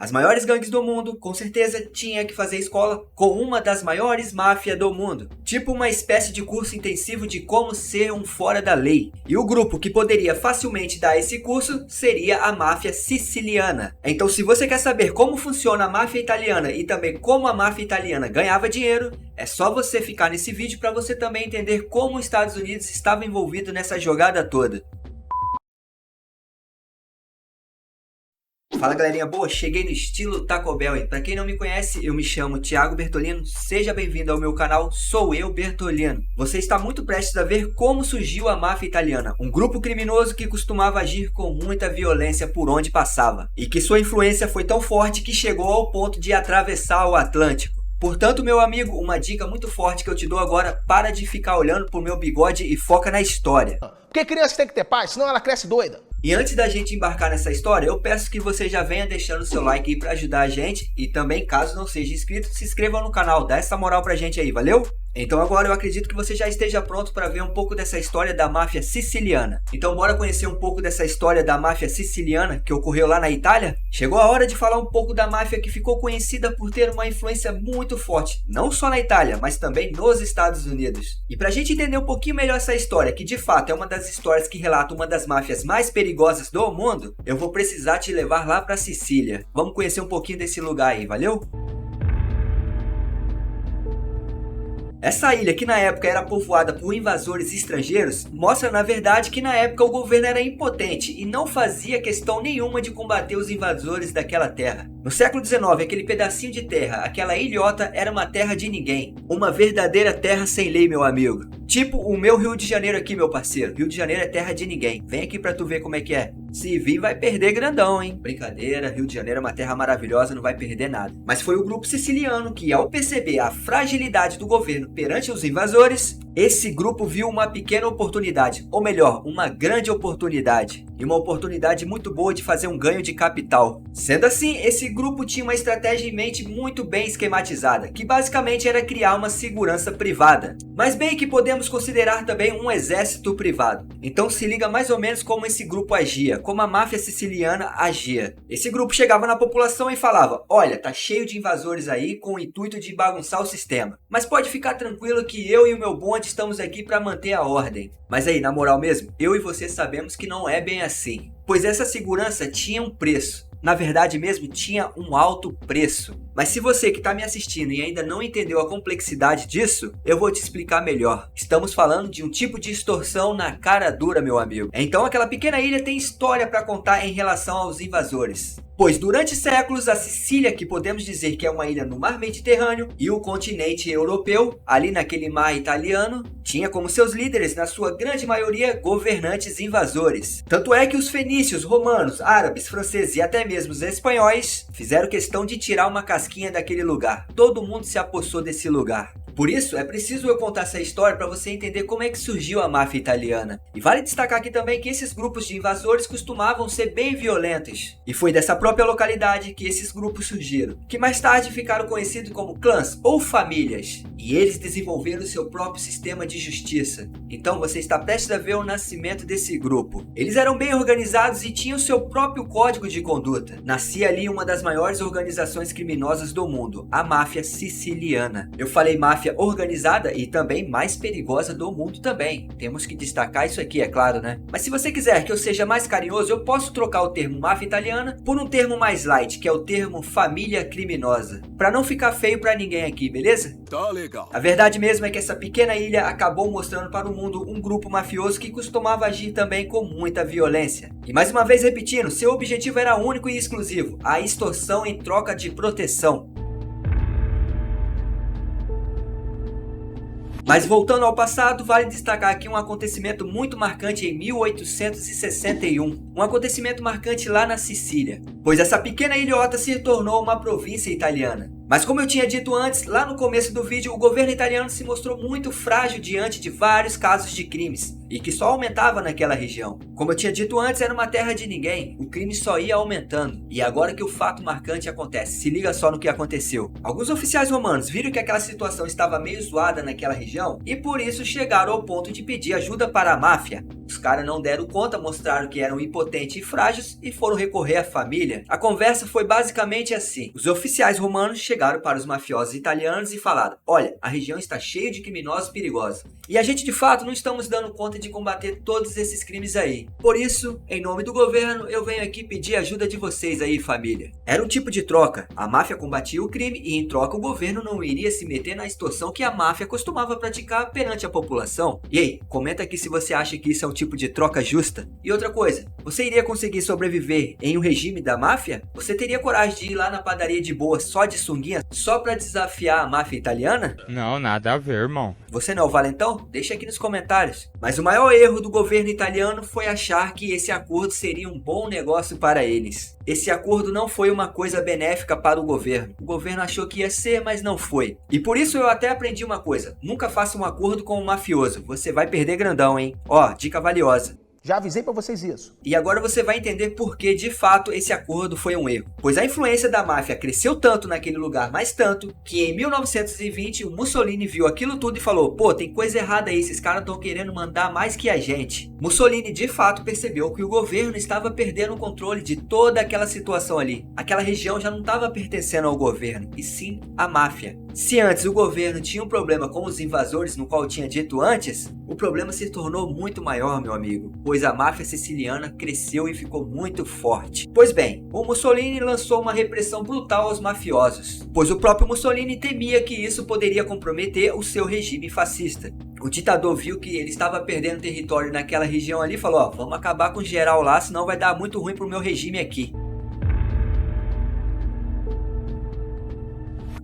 As maiores gangues do mundo, com certeza, tinha que fazer escola com uma das maiores máfias do mundo. Tipo uma espécie de curso intensivo de como ser um fora da lei. E o grupo que poderia facilmente dar esse curso seria a máfia siciliana. Então se você quer saber como funciona a máfia italiana e também como a máfia italiana ganhava dinheiro, é só você ficar nesse vídeo para você também entender como os Estados Unidos estava envolvido nessa jogada toda. Fala galerinha boa, cheguei no estilo Taco Bell e pra quem não me conhece, eu me chamo Thiago Bertolino, seja bem-vindo ao meu canal, sou eu Bertolino. Você está muito prestes a ver como surgiu a máfia italiana, um grupo criminoso que costumava agir com muita violência por onde passava, e que sua influência foi tão forte que chegou ao ponto de atravessar o Atlântico. Portanto, meu amigo, uma dica muito forte que eu te dou agora, para de ficar olhando pro meu bigode e foca na história. Porque criança tem que ter paz, senão ela cresce doida. E antes da gente embarcar nessa história, eu peço que você já venha deixando o seu like aí pra ajudar a gente. E também, caso não seja inscrito, se inscreva no canal, dá essa moral pra gente aí, valeu? Então agora eu acredito que você já esteja pronto para ver um pouco dessa história da máfia siciliana. Então bora conhecer um pouco dessa história da máfia siciliana que ocorreu lá na Itália? Chegou a hora de falar um pouco da máfia que ficou conhecida por ter uma influência muito forte, não só na Itália, mas também nos Estados Unidos. E pra gente entender um pouquinho melhor essa história, que de fato é uma das histórias que relata uma das máfias mais perigosas do mundo, eu vou precisar te levar lá pra Sicília. Vamos conhecer um pouquinho desse lugar aí, valeu? Essa ilha, que na época era povoada por invasores estrangeiros, mostra na verdade que na época o governo era impotente e não fazia questão nenhuma de combater os invasores daquela terra. No século XIX, aquele pedacinho de terra, aquela ilhota, era uma terra de ninguém. Uma verdadeira terra sem lei, meu amigo. Tipo o meu Rio de Janeiro aqui, meu parceiro. Rio de Janeiro é terra de ninguém. Vem aqui pra tu ver como é que é. Se vir, vai perder grandão, hein? Brincadeira, Rio de Janeiro é uma terra maravilhosa, não vai perder nada. Mas foi o grupo siciliano que, ao perceber a fragilidade do governo perante os invasores, esse grupo viu uma pequena oportunidade, ou melhor, uma grande oportunidade. E uma oportunidade muito boa de fazer um ganho de capital. Sendo assim, esse grupo tinha uma estratégia em mente muito bem esquematizada, que basicamente era criar uma segurança privada. Mas bem que podemos considerar também um exército privado. Então se liga mais ou menos como esse grupo agia, como a máfia siciliana agia. Esse grupo chegava na população e falava: olha, tá cheio de invasores aí com o intuito de bagunçar o sistema. Mas pode ficar tranquilo que eu e o meu bonde estamos aqui para manter a ordem. Mas aí, na moral mesmo, eu e você sabemos que não é bem assim. Pois essa segurança tinha um preço. Na verdade mesmo, tinha um alto preço. Mas se você que está me assistindo e ainda não entendeu a complexidade disso, eu vou te explicar melhor. Estamos falando de um tipo de extorsão na cara dura, meu amigo. Então aquela pequena ilha tem história para contar em relação aos invasores. Pois durante séculos a Sicília, que podemos dizer que é uma ilha no mar Mediterrâneo, e o continente europeu, ali naquele mar italiano, tinha como seus líderes, na sua grande maioria, governantes invasores. Tanto é que os fenícios, romanos, árabes, franceses e até mesmo os espanhóis fizeram questão de tirar uma casquinha daquele lugar. Todo mundo se apossou desse lugar. Por isso, é preciso eu contar essa história para você entender como é que surgiu a máfia italiana. E vale destacar aqui também que esses grupos de invasores costumavam ser bem violentos. E foi dessa própria localidade que esses grupos surgiram, que mais tarde ficaram conhecidos como clãs ou famílias. E eles desenvolveram seu próprio sistema de justiça. Então você está prestes a ver o nascimento desse grupo. Eles eram bem organizados e tinham seu próprio código de conduta. Nascia ali uma das maiores organizações criminosas do mundo, a máfia siciliana. Eu falei máfia organizada e também mais perigosa do mundo também. Temos que destacar isso aqui, é claro, né? Mas se você quiser que eu seja mais carinhoso, eu posso trocar o termo máfia italiana por um termo mais light, que é o termo família criminosa. Pra não ficar feio pra ninguém aqui, beleza? Tá legal. A verdade mesmo é que essa pequena ilha acabou mostrando para o mundo um grupo mafioso que costumava agir também com muita violência. E mais uma vez repetindo, seu objetivo era único e exclusivo: a extorsão em troca de proteção. Mas voltando ao passado, vale destacar aqui um acontecimento muito marcante em 1861. Um acontecimento marcante lá na Sicília, pois essa pequena ilhota se tornou uma província italiana. Mas como eu tinha dito antes, lá no começo do vídeo, o governo italiano se mostrou muito frágil diante de vários casos de crimes, e que só aumentava naquela região. Como eu tinha dito antes, era uma terra de ninguém, o crime só ia aumentando. E agora que o fato marcante acontece, se liga só no que aconteceu. Alguns oficiais romanos viram que aquela situação estava meio zoada naquela região, e por isso chegaram ao ponto de pedir ajuda para a máfia. Os caras não deram conta, mostraram que eram impotentes impotentes e frágeis e foram recorrer à família. A conversa foi basicamente assim. Os oficiais romanos chegaram para os mafiosos italianos e falaram: olha, a região está cheia de criminosos perigosos. E a gente de fato não estamos dando conta de combater todos esses crimes aí. Por isso, em nome do governo, eu venho aqui pedir ajuda de vocês aí, família. Era um tipo de troca. A máfia combatia o crime e em troca o governo não iria se meter na extorsão que a máfia costumava praticar perante a população. E aí, comenta aqui se você acha que isso é um tipo de troca justa. E outra coisa, você iria conseguir sobreviver em um regime da máfia? Você teria coragem de ir lá na padaria de boa só de sunguinha, só pra desafiar a máfia italiana? Não, nada a ver, irmão. Você não é o valentão? Deixa aqui nos comentários. Mas o maior erro do governo italiano foi achar que esse acordo seria um bom negócio para eles. Esse acordo não foi uma coisa benéfica para o governo. O governo achou que ia ser, mas não foi. E por isso eu até aprendi uma coisa. Nunca faça um acordo com um mafioso. Você vai perder grandão, hein? Ó, dica valiosa. Já avisei pra vocês isso. E agora você vai entender por que, de fato, esse acordo foi um erro. Pois a influência da máfia cresceu tanto naquele lugar, mas tanto, que em 1920 o Mussolini viu aquilo tudo e falou: pô, tem coisa errada aí, esses caras estão querendo mandar mais que a gente. Mussolini, de fato, percebeu que o governo estava perdendo o controle de toda aquela situação ali. Aquela região já não estava pertencendo ao governo, e sim à máfia. Se antes o governo tinha um problema com os invasores, no qual eu tinha dito antes, o problema se tornou muito maior, meu amigo, pois a máfia siciliana cresceu e ficou muito forte. Pois bem, o Mussolini lançou uma repressão brutal aos mafiosos, pois o próprio Mussolini temia que isso poderia comprometer o seu regime fascista. O ditador viu que ele estava perdendo território naquela região ali e falou: ó, vamos acabar com geral lá, senão vai dar muito ruim pro meu regime aqui.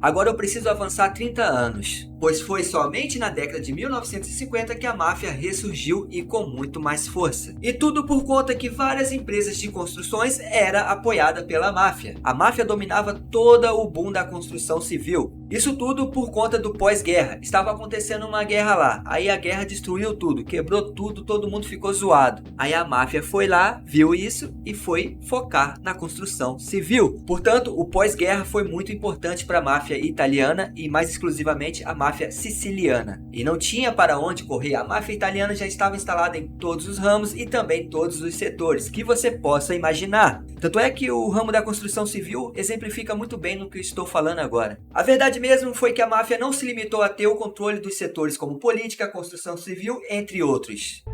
Agora eu preciso avançar 30 anos, pois foi somente na década de 1950 que a máfia ressurgiu e com muito mais força. E tudo por conta que várias empresas de construções eram apoiadas pela máfia. A máfia dominava todo o boom da construção civil. Isso tudo por conta do pós-guerra. Estava acontecendo uma guerra lá, aí a guerra destruiu tudo, quebrou tudo, todo mundo ficou zoado. Aí a máfia foi lá, viu isso e foi focar na construção civil. Portanto, o pós-guerra foi muito importante para a máfia italiana e mais exclusivamente a máfia siciliana. E não tinha para onde correr, a máfia italiana já estava instalada em todos os ramos e também em todos os setores que você possa imaginar. Tanto é que o ramo da construção civil exemplifica muito bem no que eu estou falando agora. A verdade mesmo foi que a máfia não se limitou a ter o controle dos setores como política, construção civil, entre outros.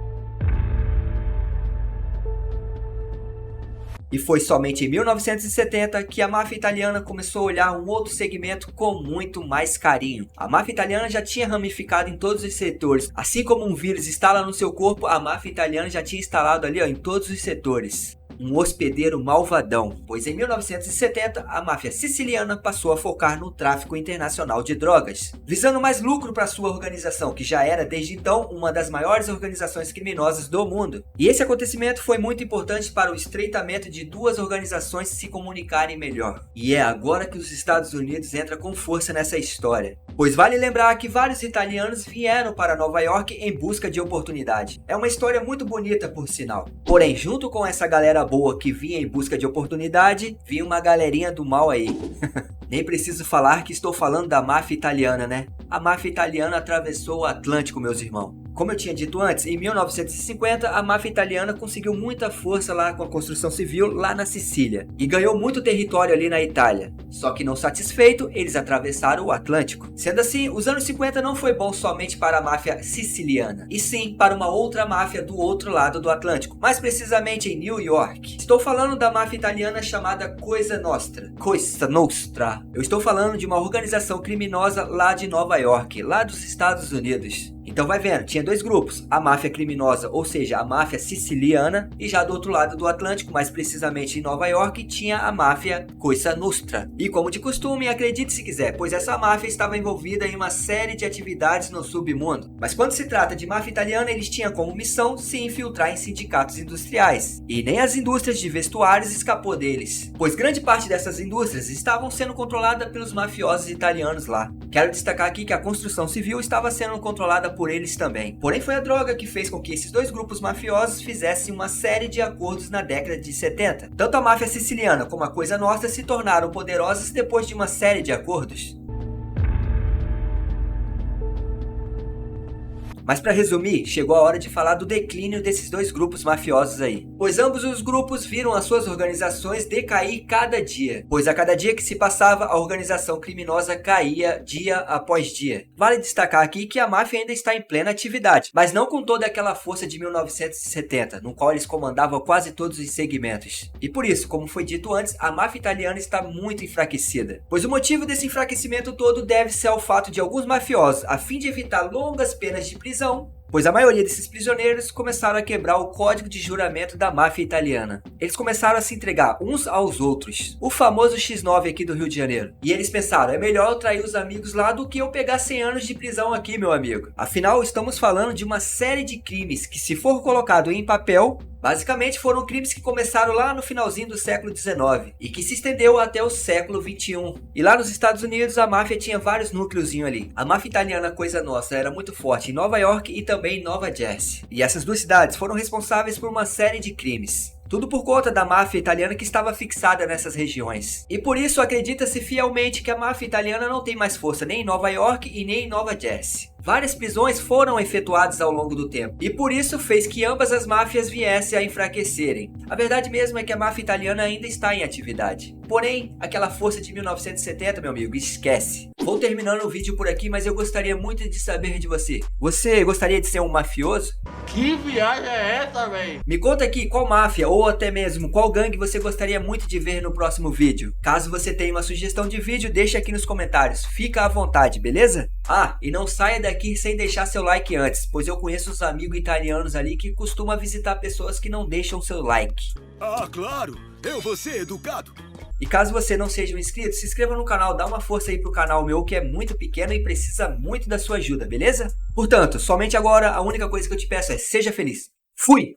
E foi somente em 1970 que a máfia italiana começou a olhar um outro segmento com muito mais carinho. A máfia italiana já tinha ramificado em todos os setores. Assim como um vírus instala no seu corpo, a máfia italiana já tinha instalado ali, em todos os setores. Um hospedeiro malvadão, pois em 1970 a máfia siciliana passou a focar no tráfico internacional de drogas, visando mais lucro para sua organização, que já era desde então uma das maiores organizações criminosas do mundo. E esse acontecimento foi muito importante para o estreitamento de duas organizações se comunicarem melhor. E é agora que os Estados Unidos entram com força nessa história. Pois vale lembrar que vários italianos vieram para Nova York em busca de oportunidade. É uma história muito bonita, por sinal. Porém, junto com essa galera boa que vinha em busca de oportunidade, vinha uma galerinha do mal aí. Nem preciso falar que estou falando da máfia italiana, né? A máfia italiana atravessou o Atlântico, meus irmãos. Como eu tinha dito antes, em 1950 a máfia italiana conseguiu muita força lá com a construção civil lá na Sicília e ganhou muito território ali na Itália. Só que não satisfeito, eles atravessaram o Atlântico. Sendo assim, os anos 50 não foi bom somente para a máfia siciliana, e sim para uma outra máfia do outro lado do Atlântico, mais precisamente em New York. Estou falando da máfia italiana chamada Cosa Nostra. Cosa Nostra. Eu estou falando de uma organização criminosa lá de Nova York, lá dos Estados Unidos. Então vai vendo, tinha dois grupos, a máfia criminosa, ou seja, a máfia siciliana, e já do outro lado do Atlântico, mais precisamente em Nova York, tinha a máfia Cosa Nostra. E como de costume, acredite se quiser, pois essa máfia estava envolvida em uma série de atividades no submundo. Mas quando se trata de máfia italiana, eles tinham como missão se infiltrar em sindicatos industriais. E nem as indústrias de vestuários escapou deles, pois grande parte dessas indústrias estavam sendo controladas pelos mafiosos italianos lá. Quero destacar aqui que a construção civil estava sendo controlada por eles também. Porém, foi a droga que fez com que esses dois grupos mafiosos fizessem uma série de acordos na década de 70. Tanto a máfia siciliana como a Cosa Nostra se tornaram poderosas depois de uma série de acordos. Mas para resumir, chegou a hora de falar do declínio desses dois grupos mafiosos aí. Pois ambos os grupos viram as suas organizações decair cada dia. Pois a cada dia que se passava, a organização criminosa caía dia após dia. Vale destacar aqui que a máfia ainda está em plena atividade, mas não com toda aquela força de 1970, no qual eles comandavam quase todos os segmentos. E por isso, como foi dito antes, a máfia italiana está muito enfraquecida. Pois o motivo desse enfraquecimento todo deve-se ao fato de alguns mafiosos, a fim de evitar longas penas de prisão, pois a maioria desses prisioneiros começaram a quebrar o código de juramento da máfia italiana. Eles começaram a se entregar uns aos outros, o famoso X9 aqui do Rio de Janeiro. E eles pensaram, é melhor eu trair os amigos lá do que eu pegar 100 anos de prisão aqui, meu amigo. Afinal, estamos falando de uma série de crimes que, se for colocado em papel, basicamente foram crimes que começaram lá no finalzinho do século XIX e que se estendeu até o século XXI. E lá nos Estados Unidos a máfia tinha vários núcleozinhos ali. A máfia italiana, coisa nossa, era muito forte em Nova York e também em Nova Jersey. E essas duas cidades foram responsáveis por uma série de crimes. Tudo por conta da máfia italiana que estava fixada nessas regiões. E por isso acredita-se fielmente que a máfia italiana não tem mais força nem em Nova York e nem em Nova Jersey. Várias prisões foram efetuadas ao longo do tempo, e por isso fez que ambas as máfias viessem a enfraquecerem. A verdade mesmo é que a máfia italiana ainda está em atividade. Porém, aquela força de 1970, meu amigo, esquece. Vou terminando o vídeo por aqui, mas eu gostaria muito de saber de você. Você gostaria de ser um mafioso? Que viagem é essa, véi? Me conta aqui qual máfia ou até mesmo qual gangue você gostaria muito de ver no próximo vídeo. Caso você tenha uma sugestão de vídeo, deixa aqui nos comentários. Fica à vontade, beleza? Ah, e não saia daqui sem deixar seu like antes, pois eu conheço uns amigos italianos ali que costumam visitar pessoas que não deixam seu like. Ah, claro! Eu vou ser educado! E caso você não seja um inscrito, se inscreva no canal, dá uma força aí pro canal meu que é muito pequeno e precisa muito da sua ajuda, beleza? Portanto, somente agora a única coisa que eu te peço é seja feliz. Fui!